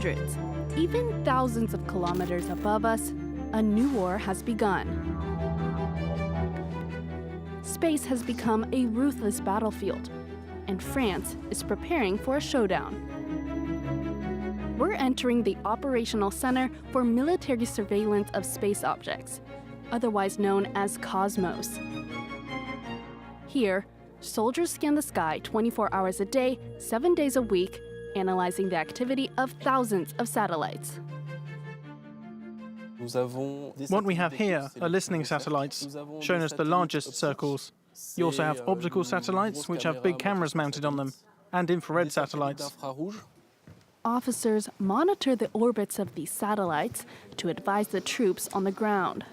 hundreds, even thousands of kilometers above us, a new war has begun. Space has become a ruthless battlefield, and France is preparing for a showdown. We're entering the operational center for military surveillance of space objects, otherwise known as Cosmos. Here, soldiers scan the sky 24 hours a day, 7 days a week, analyzing the activity of thousands of satellites. What we have here are listening satellites, shown as the largest circles. You also have optical satellites, which have big cameras mounted on them, and infrared satellites. Officers monitor the orbits of these satellites to advise the troops on the ground.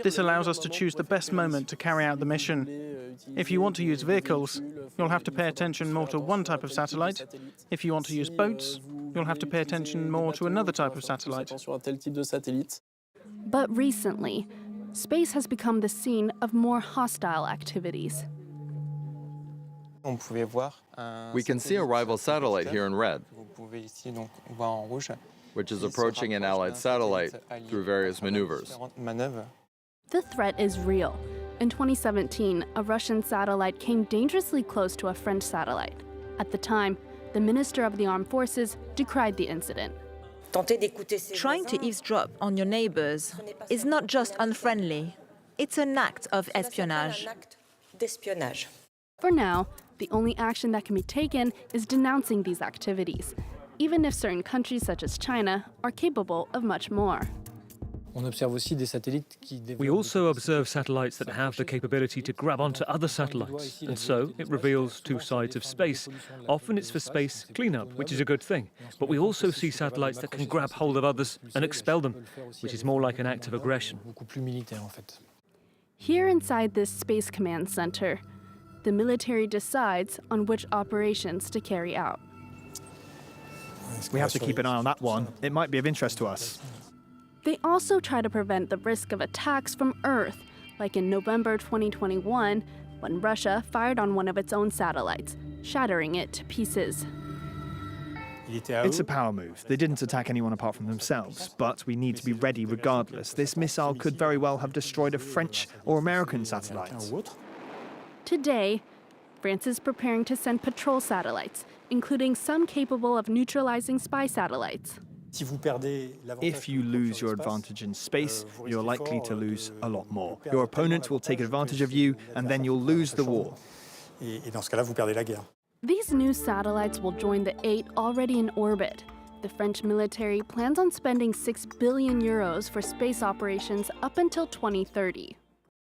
This allows us to choose the best moment to carry out the mission. If you want to use vehicles, you'll have to pay attention more to one type of satellite. If you want to use boats, you'll have to pay attention more to another type of satellite. But recently, space has become the scene of more hostile activities. We can see a rival satellite here in red, which is approaching an Allied satellite through various maneuvers. The threat is real. In 2017, a Russian satellite came dangerously close to a French satellite. At the time, the Minister of the Armed Forces decried the incident. Trying to eavesdrop on your neighbors is not just unfriendly, it's an act of espionage. For now, the only action that can be taken is denouncing these activities, even if certain countries such as China are capable of much more. We also observe satellites that have the capability to grab onto other satellites, and so it reveals two sides of space. Often it's for space cleanup, which is a good thing, but we also see satellites that can grab hold of others and expel them, which is more like an act of aggression. Here inside this Space Command Center, the military decides on which operations to carry out. We have to keep an eye on that one. It might be of interest to us. They also try to prevent the risk of attacks from Earth, like in November 2021, when Russia fired on one of its own satellites, shattering it to pieces. It's a power move. They didn't attack anyone apart from themselves, but we need to be ready regardless. This missile could very well have destroyed a French or American satellite. Today, France is preparing to send patrol satellites, including some capable of neutralizing spy satellites. If you lose your advantage in space, you're likely to lose a lot more. Your opponent will take advantage of you, and then you'll lose the war. These new satellites will join the 8 already in orbit. The French military plans on spending €6 billion for space operations up until 2030.